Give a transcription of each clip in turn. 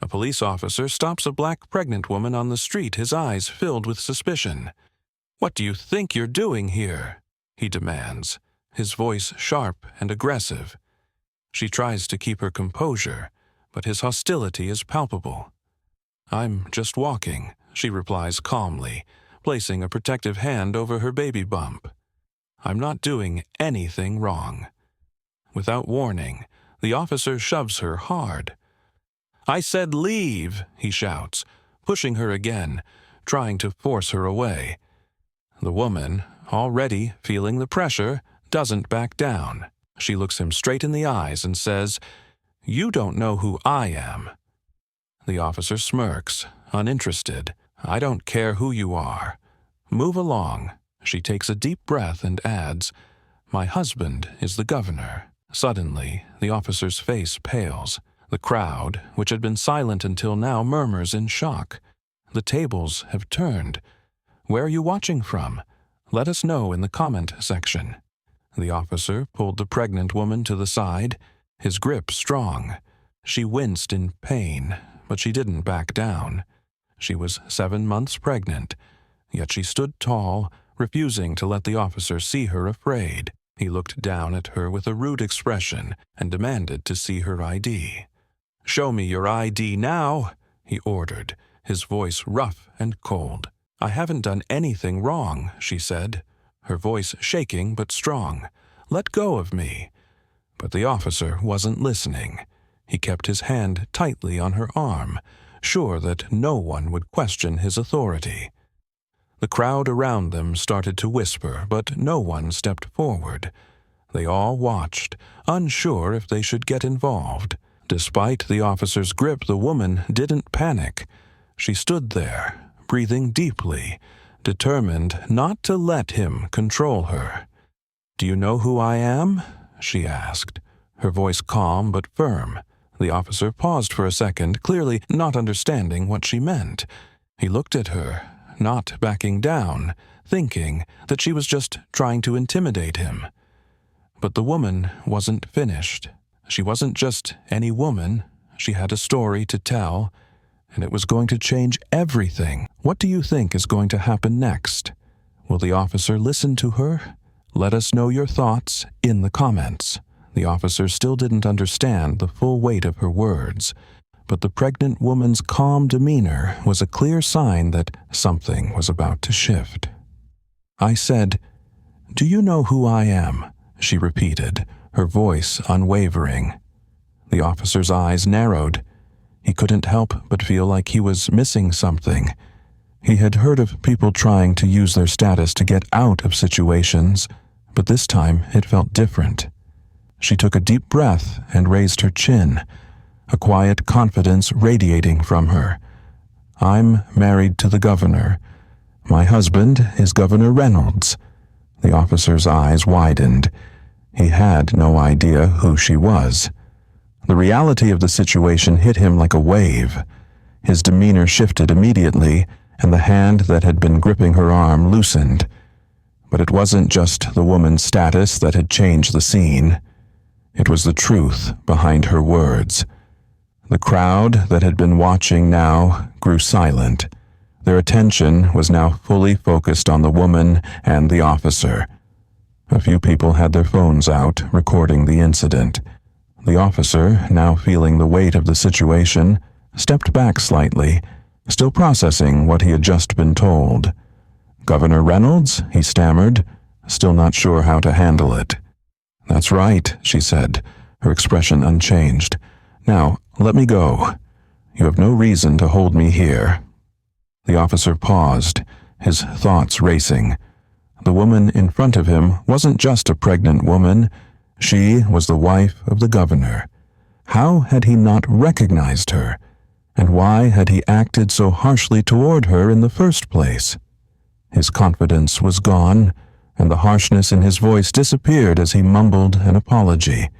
A police officer stops a black pregnant woman on the street, his eyes filled with suspicion. "What do you think you're doing here?" he demands, his voice sharp and aggressive. She tries to keep her composure, but his hostility is palpable. "I'm just walking," she replies calmly, placing a protective hand over her baby bump. "I'm not doing anything wrong." Without warning, the officer shoves her hard. "I said leave," he shouts, pushing her again, trying to force her away. The woman, already feeling the pressure, doesn't back down. She looks him straight in the eyes and says, "You don't know who I am." The officer smirks, uninterested. "I don't care who you are. Move along." She takes a deep breath and adds, "My husband is the governor." Suddenly, the officer's face pales. The crowd, which had been silent until now, murmurs in shock. The tables have turned. "Where are you watching from? Let us know in the comment section." The officer pulled the pregnant woman to the side, his grip strong. She winced in pain, but she didn't back down. She was 7 months pregnant, yet she stood tall, refusing to let the officer see her afraid. He looked down at her with a rude expression and demanded to see her ID. "Show me your ID now," he ordered, his voice rough and cold. "I haven't done anything wrong," she said, her voice shaking but strong. "Let go of me." But the officer wasn't listening. He kept his hand tightly on her arm, sure that no one would question his authority. The crowd around them started to whisper, but no one stepped forward. They all watched, unsure if they should get involved. Despite the officer's grip, the woman didn't panic. She stood there, breathing deeply, determined not to let him control her. "Do you know who I am?" she asked, her voice calm but firm. The officer paused for a second, clearly not understanding what she meant. He looked at her, not backing down, thinking that she was just trying to intimidate him. But the woman wasn't finished. She wasn't just any woman. She had a story to tell, and it was going to change everything. What do you think is going to happen next? Will the officer listen to her? Let us know your thoughts in the comments. The officer still didn't understand the full weight of her words, but the pregnant woman's calm demeanor was a clear sign that something was about to shift. "I said, 'Do you know who I am?'" she repeated, her voice unwavering. The officer's eyes narrowed. He couldn't help but feel like he was missing something. He had heard of people trying to use their status to get out of situations, but this time it felt different. She took a deep breath and raised her chin, a quiet confidence radiating from her. "I'm married to the governor. My husband is Governor Reynolds." The officer's eyes widened. He had no idea who she was. The reality of the situation hit him like a wave. His demeanor shifted immediately, and the hand that had been gripping her arm loosened. But it wasn't just the woman's status that had changed the scene. It was the truth behind her words. The crowd that had been watching now grew silent. Their attention was now fully focused on the woman and the officer. A few people had their phones out, recording the incident. The officer, now feeling the weight of the situation, stepped back slightly, still processing what he had just been told. "Governor Reynolds?" he stammered, still not sure how to handle it. "That's right," she said, her expression unchanged. "Now, let me go. You have no reason to hold me here." The officer paused, his thoughts racing. The woman in front of him wasn't just a pregnant woman. She was the wife of the governor. How had he not recognized her? And why had he acted so harshly toward her in the first place? His confidence was gone, and the harshness in his voice disappeared as he mumbled an apology.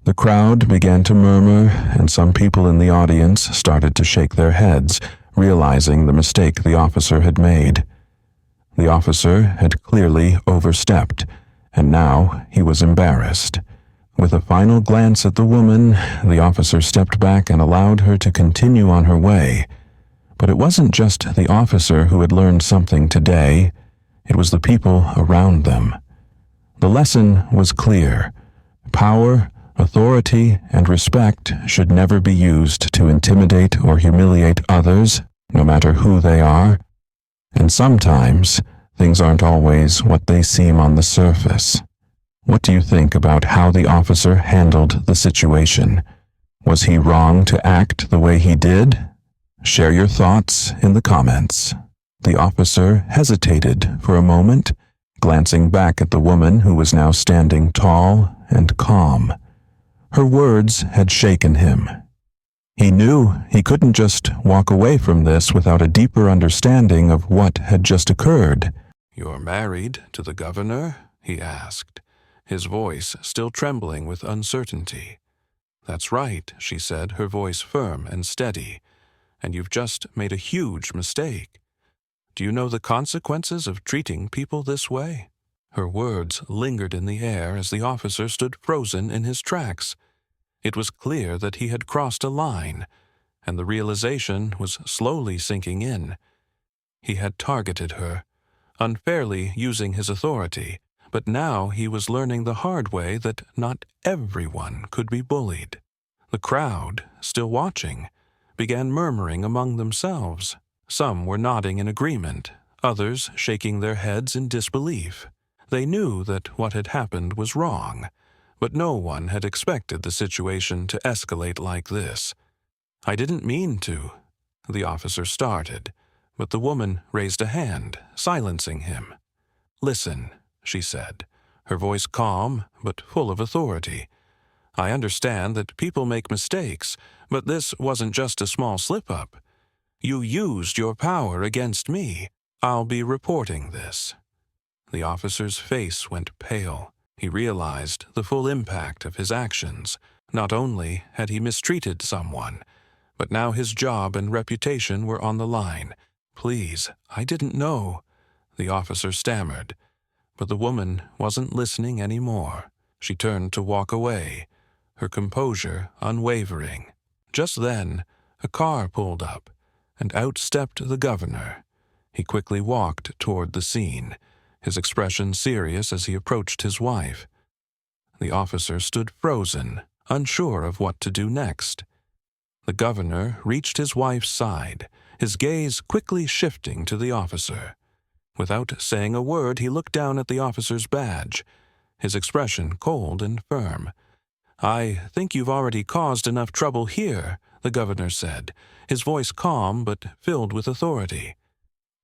The crowd began to murmur, and some people in the audience started to shake their heads, realizing the mistake the officer had made. The officer had clearly overstepped, and now he was embarrassed. With a final glance at the woman, the officer stepped back and allowed her to continue on her way. But it wasn't just the officer who had learned something today, it was the people around them. The lesson was clear. Power, authority, and respect should never be used to intimidate or humiliate others, no matter who they are. And sometimes, things aren't always what they seem on the surface. What do you think about how the officer handled the situation? Was he wrong to act the way he did? Share your thoughts in the comments. The officer hesitated for a moment, glancing back at the woman who was now standing tall and calm. Her words had shaken him. He knew he couldn't just walk away from this without a deeper understanding of what had just occurred. "You're married to the governor?" he asked, his voice still trembling with uncertainty. "That's right," she said, her voice firm and steady. "And you've just made a huge mistake. Do you know the consequences of treating people this way?" Her words lingered in the air as the officer stood frozen in his tracks. It was clear that he had crossed a line, and the realization was slowly sinking in. He had targeted her, unfairly using his authority, but now he was learning the hard way that not everyone could be bullied. The crowd, still watching, began murmuring among themselves. Some were nodding in agreement, others shaking their heads in disbelief. They knew that what had happened was wrong, but no one had expected the situation to escalate like this. "I didn't mean to," the officer started, but the woman raised a hand, silencing him. "Listen," she said, her voice calm but full of authority. "I understand that people make mistakes, but this wasn't just a small slip-up. You used your power against me. I'll be reporting this." The officer's face went pale. He realized the full impact of his actions. Not only had he mistreated someone, but now his job and reputation were on the line. "Please, I didn't know," the officer stammered. But the woman wasn't listening anymore. She turned to walk away, her composure unwavering. Just then, a car pulled up, and out stepped the governor. He quickly walked toward the scene, his expression serious as he approached his wife. The officer stood frozen, unsure of what to do next. The governor reached his wife's side, his gaze quickly shifting to the officer. Without saying a word, he looked down at the officer's badge, his expression cold and firm. "I think you've already caused enough trouble here," the governor said, his voice calm but filled with authority.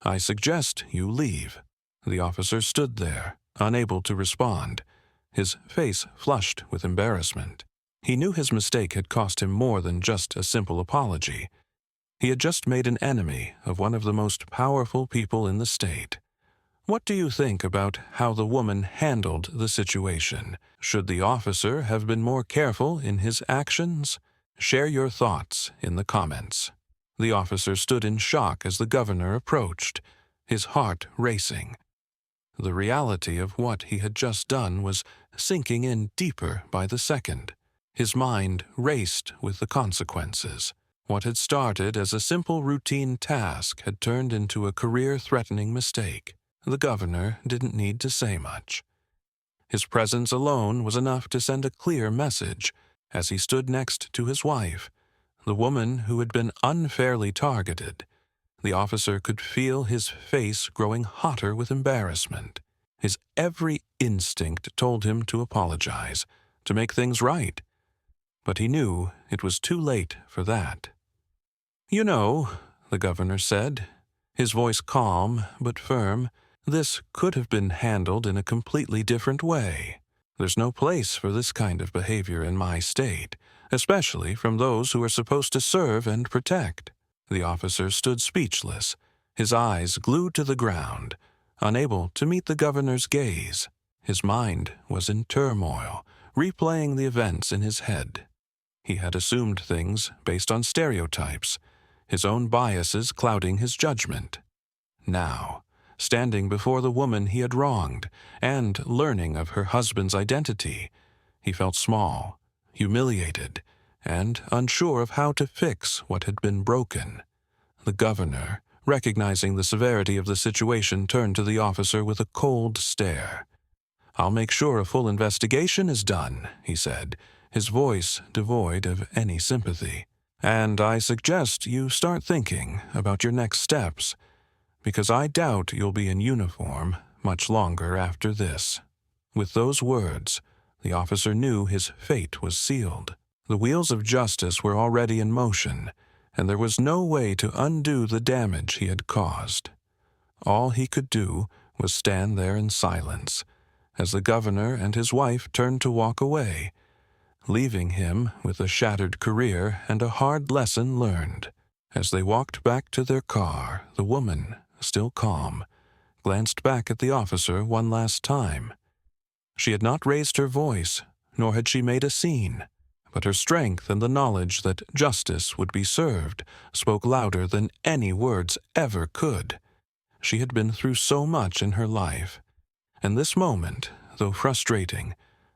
"I suggest you leave." The officer stood there, unable to respond, his face flushed with embarrassment. He knew his mistake had cost him more than just a simple apology. He had just made an enemy of one of the most powerful people in the state. What do you think about how the woman handled the situation? Should the officer have been more careful in his actions? Share your thoughts in the comments. The officer stood in shock as the governor approached, his heart racing. The reality of what he had just done was sinking in deeper by the second. His mind raced with the consequences. What had started as a simple routine task had turned into a career-threatening mistake. The governor didn't need to say much. His presence alone was enough to send a clear message as he stood next to his wife, the woman who had been unfairly targeted. The officer could feel his face growing hotter with embarrassment. His every instinct told him to apologize, to make things right. But he knew it was too late for that. "You know," the governor said, his voice calm but firm, "this could have been handled in a completely different way. There's no place for this kind of behavior in my state, especially from those who are supposed to serve and protect." The officer stood speechless, his eyes glued to the ground, unable to meet the governor's gaze. His mind was in turmoil, replaying the events in his head. He had assumed things based on stereotypes, his own biases clouding his judgment. Now, standing before the woman he had wronged and learning of her husband's identity, He felt small, humiliated, and unsure of how to fix what had been broken. The governor, recognizing the severity of the situation, turned to the officer with a cold stare. "I'll make sure a full investigation is done," he said, his voice devoid of any sympathy. "And I suggest you start thinking about your next steps, because I doubt you'll be in uniform much longer after this." With those words, the officer knew his fate was sealed. The wheels of justice were already in motion, and there was no way to undo the damage he had caused. All he could do was stand there in silence, as the governor and his wife turned to walk away, leaving him with a shattered career and a hard lesson learned. As they walked back to their car, the woman, still calm, glanced back at the officer one last time. She had not raised her voice, nor had she made a scene, but her strength and the knowledge that justice would be served spoke louder than any words ever could. She had been through so much in her life, and this moment, though frustrating,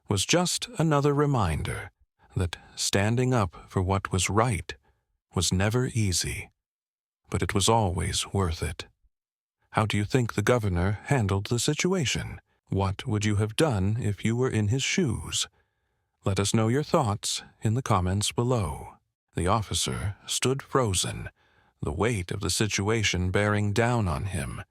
was just another reminder that standing up for what was right was never easy, but it was always worth it. How do you think the governor handled the situation? What would you have done if you were in his shoes? Let us know your thoughts in the comments below. The officer stood frozen, the weight of the situation bearing down on him.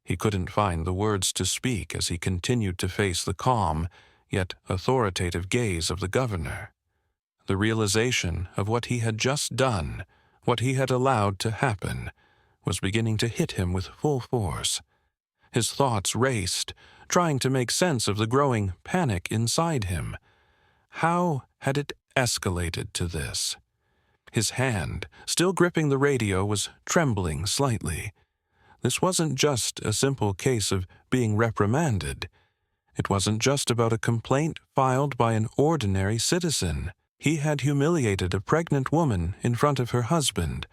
He couldn't find the words to speak as he continued to face the calm, yet authoritative gaze of the governor. The realization of what he had just done, what he had allowed to happen, was beginning to hit him with full force. His thoughts raced, trying to make sense of the growing panic inside him. How had it escalated to this? His hand, still gripping the radio, was trembling slightly. This wasn't just a simple case of being reprimanded. It wasn't just about a complaint filed by an ordinary citizen. He had humiliated a pregnant woman in front of her husband,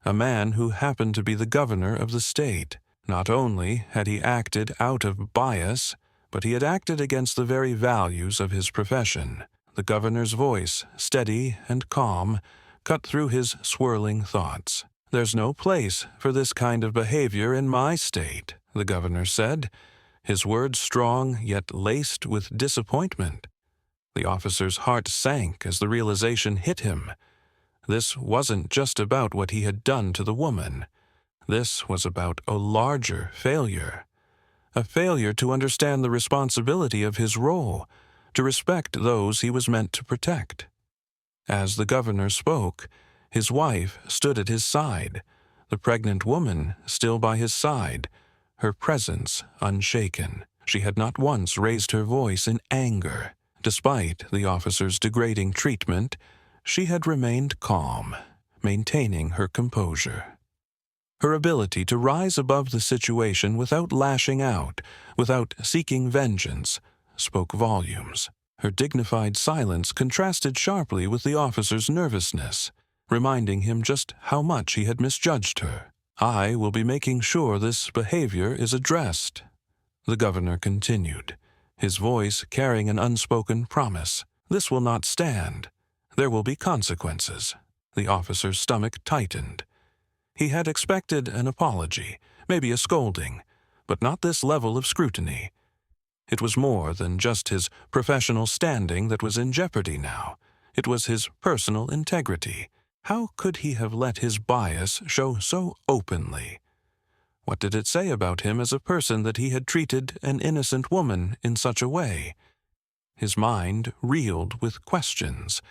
a man who happened to be the governor of the state. Not only had he acted out of bias, but he had acted against the very values of his profession. The governor's voice, steady and calm, cut through his swirling thoughts. "There's no place for this kind of behavior in my state," the governor said, his words strong yet laced with disappointment. The officer's heart sank as the realization hit him. This wasn't just about what he had done to the woman. This was about a larger failure. A failure to understand the responsibility of his role, to respect those he was meant to protect. As the governor spoke, his wife stood at his side, the pregnant woman still by his side, her presence unshaken. She had not once raised her voice in anger. Despite the officer's degrading treatment, she had remained calm, maintaining her composure. Her ability to rise above the situation without lashing out, without seeking vengeance, spoke volumes. Her dignified silence contrasted sharply with the officer's nervousness, reminding him just how much he had misjudged her. "I will be making sure this behavior is addressed," the governor continued, his voice carrying an unspoken promise. "This will not stand. There will be consequences." The officer's stomach tightened. He had expected an apology, maybe a scolding, but not this level of scrutiny. It was more than just his professional standing that was in jeopardy now. It was his personal integrity. How could he have let his bias show so openly? What did it say about him as a person that he had treated an innocent woman in such a way? His mind reeled with questions,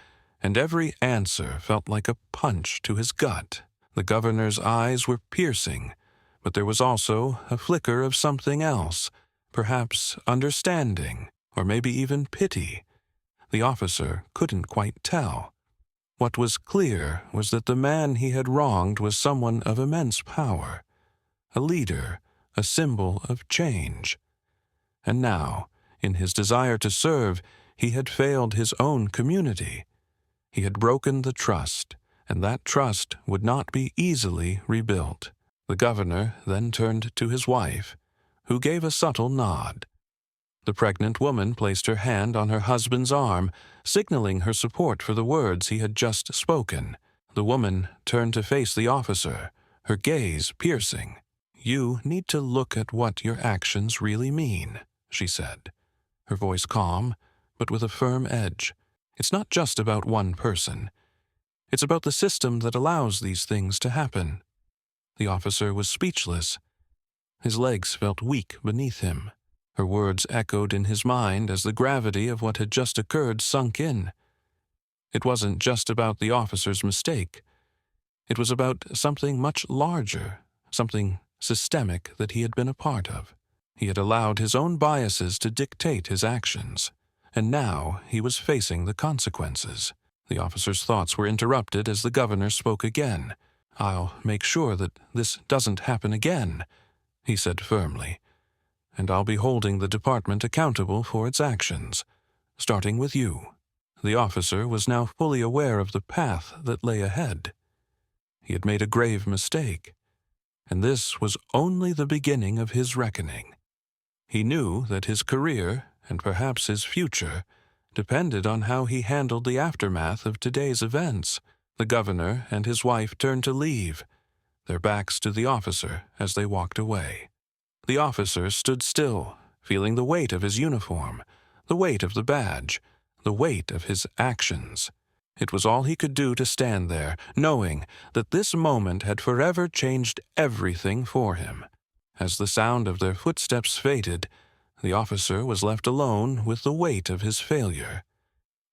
and every answer felt like a punch to his gut. The governor's eyes were piercing, but there was also a flicker of something else, perhaps understanding, or maybe even pity. The officer couldn't quite tell. What was clear was that the man he had wronged was someone of immense power, a leader, a symbol of change. And now, in his desire to serve, he had failed his own community. He had broken the trust, and that trust would not be easily rebuilt. The governor then turned to his wife, who gave a subtle nod. The pregnant woman placed her hand on her husband's arm, signaling her support for the words he had just spoken. The woman turned to face the officer, her gaze piercing. "You need to look at what your actions really mean," she said, her voice calm, but with a firm edge. "It's not just about one person. It's about the system that allows these things to happen." The officer was speechless. His legs felt weak beneath him. Her words echoed in his mind as the gravity of what had just occurred sunk in. It wasn't just about the officer's mistake. It was about something much larger, something systemic that he had been a part of. He had allowed his own biases to dictate his actions, and now he was facing the consequences. The officer's thoughts were interrupted as the governor spoke again. "I'll make sure that this doesn't happen again," he said firmly, "and I'll be holding the department accountable for its actions, starting with you." The officer was now fully aware of the path that lay ahead. He had made a grave mistake, and this was only the beginning of his reckoning. He knew that his career, and perhaps his future, depended on how he handled the aftermath of today's events. The governor and his wife turned to leave, their backs to the officer as they walked away. The officer stood still, feeling the weight of his uniform, the weight of the badge, the weight of his actions. It was all he could do to stand there, knowing that this moment had forever changed everything for him. As the sound of their footsteps faded, the officer was left alone with the weight of his failure.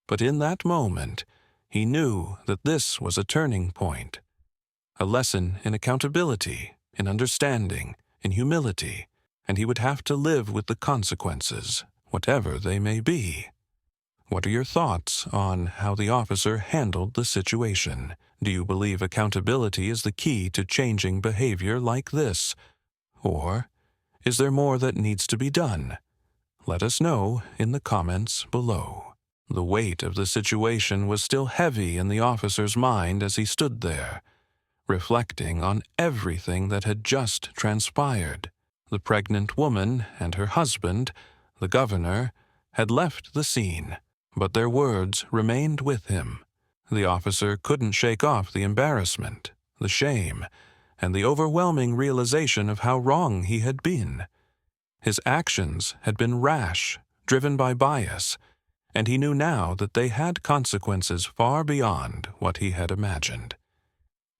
But in that moment, he knew that this was a turning point, a lesson in accountability, in understanding, in humility, and he would have to live with the consequences, whatever they may be. What are your thoughts on how the officer handled the situation? Do you believe accountability is the key to changing behavior like this? Or is there more that needs to be done? Let us know in the comments below. The weight of the situation was still heavy in the officer's mind as he stood there, reflecting on everything that had just transpired. The pregnant woman and her husband, the governor, had left the scene, but their words remained with him. The officer couldn't shake off the embarrassment, the shame, and the overwhelming realization of how wrong he had been. His actions had been rash, driven by bias, and he knew now that they had consequences far beyond what he had imagined.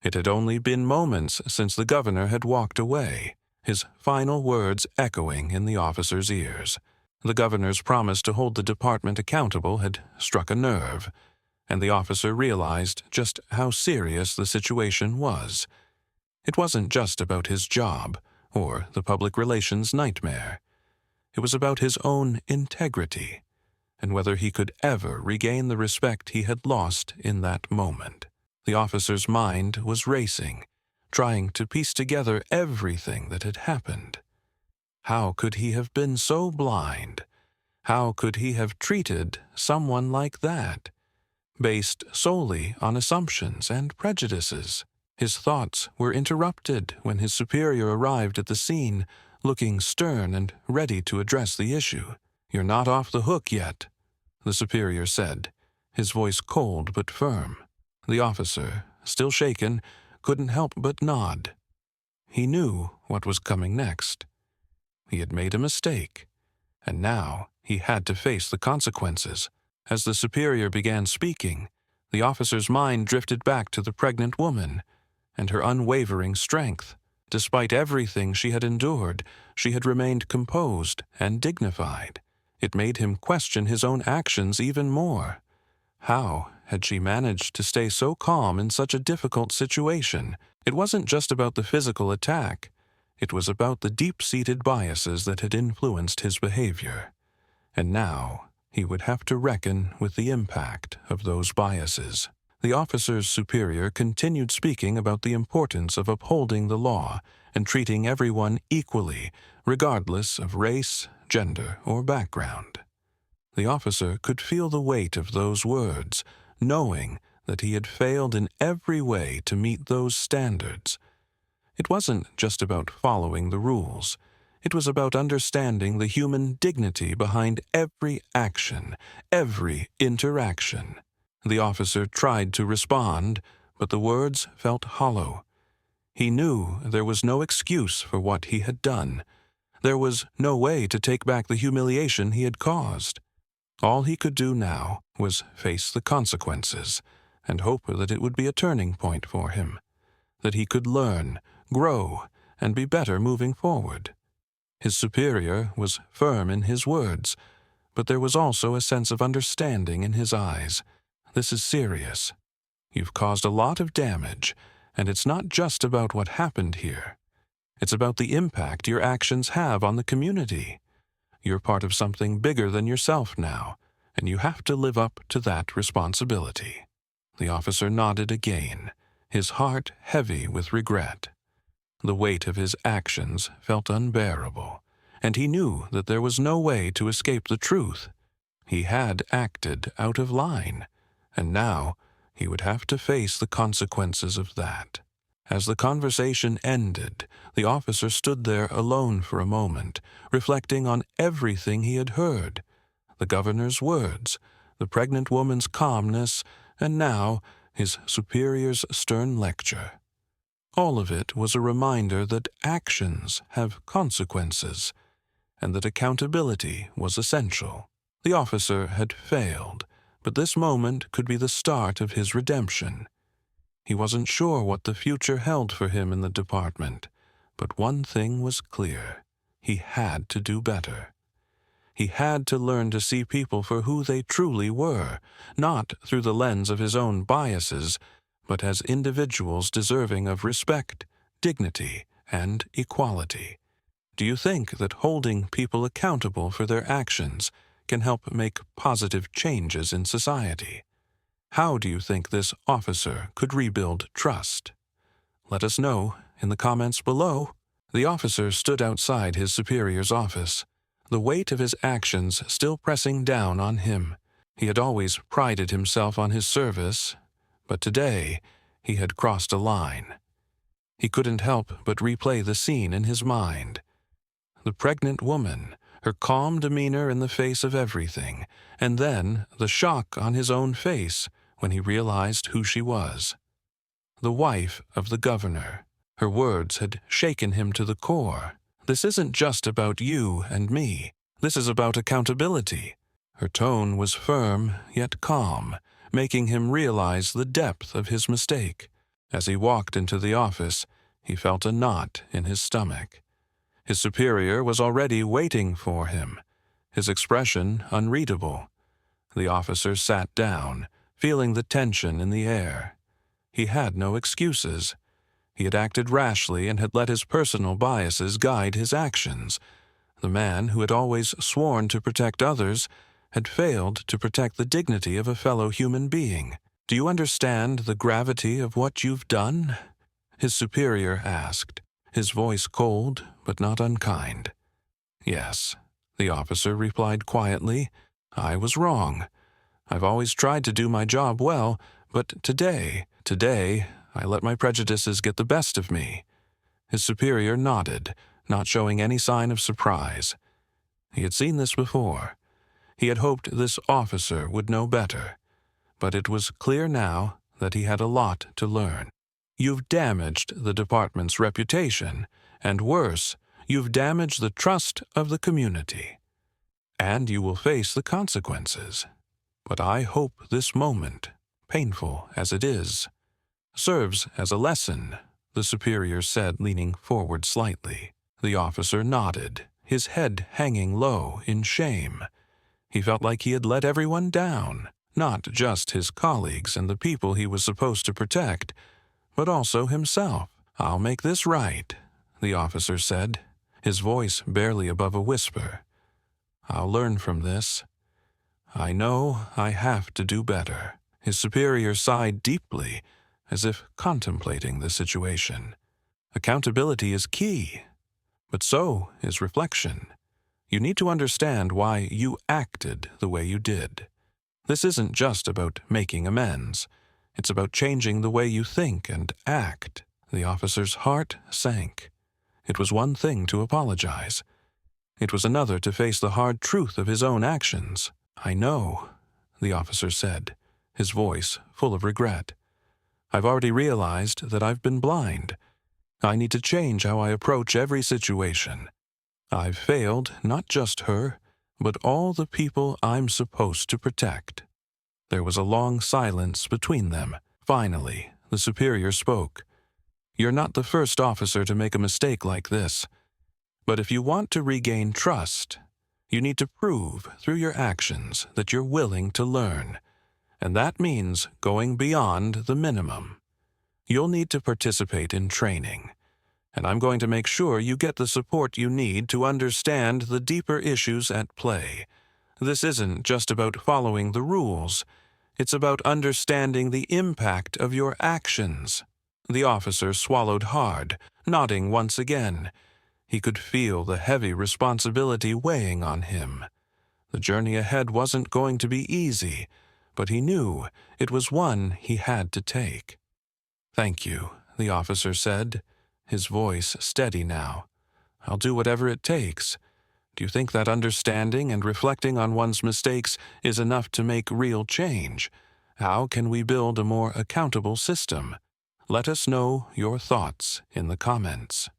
It had only been moments since the governor had walked away, his final words echoing in the officer's ears. The governor's promise to hold the department accountable had struck a nerve, and the officer realized just how serious the situation was. It wasn't just about his job or the public relations nightmare. It was about his own integrity and whether he could ever regain the respect he had lost in that moment. The officer's mind was racing, trying to piece together everything that had happened. How could he have been so blind? How could he have treated someone like that, based solely on assumptions and prejudices? His thoughts were interrupted when his superior arrived at the scene, looking stern and ready to address the issue. "You're not off the hook yet," the superior said, his voice cold but firm. The officer, still shaken, couldn't help but nod. He knew what was coming next. He had made a mistake, and now he had to face the consequences. As the superior began speaking, the officer's mind drifted back to the pregnant woman and her unwavering strength. Despite everything she had endured, she had remained composed and dignified. It made him question his own actions even more. How had she managed to stay so calm in such a difficult situation? It wasn't just about the physical attack. It was about the deep-seated biases that had influenced his behavior. And now he would have to reckon with the impact of those biases. The officer's superior continued speaking about the importance of upholding the law and treating everyone equally, regardless of race, gender, or background. The officer could feel the weight of those words, knowing that he had failed in every way to meet those standards. It wasn't just about following the rules. It was about understanding the human dignity behind every action, every interaction. The officer tried to respond, but the words felt hollow. He knew there was no excuse for what he had done. There was no way to take back the humiliation he had caused. All he could do now was face the consequences and hope that it would be a turning point for him, that he could learn, grow, and be better moving forward. His superior was firm in his words, but there was also a sense of understanding in his eyes. This is serious. You've caused a lot of damage, and it's not just about what happened here. It's about the impact your actions have on the community. You're part of something bigger than yourself now, and you have to live up to that responsibility. The officer nodded again, his heart heavy with regret. The weight of his actions felt unbearable, and he knew that there was no way to escape the truth. He had acted out of line, and now he would have to face the consequences of that. As the conversation ended, the officer stood there alone for a moment, reflecting on everything he had heard. The governor's words, the pregnant woman's calmness, and now his superior's stern lecture. All of it was a reminder that actions have consequences, and that accountability was essential. The officer had failed, but this moment could be the start of his redemption. He wasn't sure what the future held for him in the department, but one thing was clear. He had to do better. He had to learn to see people for who they truly were, not through the lens of his own biases, but as individuals deserving of respect, dignity, and equality. Do you think that holding people accountable for their actions can help make positive changes in society? How do you think this officer could rebuild trust? Let us know in the comments below. The officer stood outside his superior's office, the weight of his actions still pressing down on him. He had always prided himself on his service, but today he had crossed a line. He couldn't help but replay the scene in his mind. The pregnant woman, her calm demeanor in the face of everything, and then the shock on his own face when he realized who she was. The wife of the governor. Her words had shaken him to the core. This isn't just about you and me. This is about accountability. Her tone was firm, yet calm, making him realize the depth of his mistake. As he walked into the office, he felt a knot in his stomach. His superior was already waiting for him, his expression unreadable. The officer sat down, feeling the tension in the air. He had no excuses. He had acted rashly and had let his personal biases guide his actions. The man who had always sworn to protect others had failed to protect the dignity of a fellow human being. Do you understand the gravity of what you've done? His superior asked, his voice cold but not unkind. Yes, the officer replied quietly. I was wrong. I've always tried to do my job well, but today, I let my prejudices get the best of me. His superior nodded, not showing any sign of surprise. He had seen this before. He had hoped this officer would know better, but it was clear now that he had a lot to learn. You've damaged the department's reputation, and worse, you've damaged the trust of the community. And you will face the consequences. But I hope this moment, painful as it is, serves as a lesson, the superior said, leaning forward slightly. The officer nodded, his head hanging low in shame. He felt like he had let everyone down, not just his colleagues and the people he was supposed to protect, but also himself. I'll make this right, the officer said, his voice barely above a whisper. I'll learn from this. I know I have to do better. His superior sighed deeply, as if contemplating the situation. Accountability is key, but so is reflection. You need to understand why you acted the way you did. This isn't just about making amends. It's about changing the way you think and act. The officer's heart sank. It was one thing to apologize, It was another to face the hard truth of his own actions. "I know," the officer said, his voice full of regret. "I've already realized that I've been blind. I need to change how I approach every situation. I've failed not just her, but all the people I'm supposed to protect." There was a long silence between them. Finally, the superior spoke. "You're not the first officer to make a mistake like this. But if you want to regain trust, you need to prove through your actions that you're willing to learn. And that means going beyond the minimum. You'll need to participate in training. And I'm going to make sure you get the support you need to understand the deeper issues at play. This isn't just about following the rules. It's about understanding the impact of your actions." The officer swallowed hard, nodding once again. He could feel the heavy responsibility weighing on him. The journey ahead wasn't going to be easy, but he knew it was one he had to take. "Thank you," the officer said, his voice steady now. "I'll do whatever it takes. Do you think that understanding and reflecting on one's mistakes is enough to make real change? How can we build a more accountable system? Let us know your thoughts in the comments."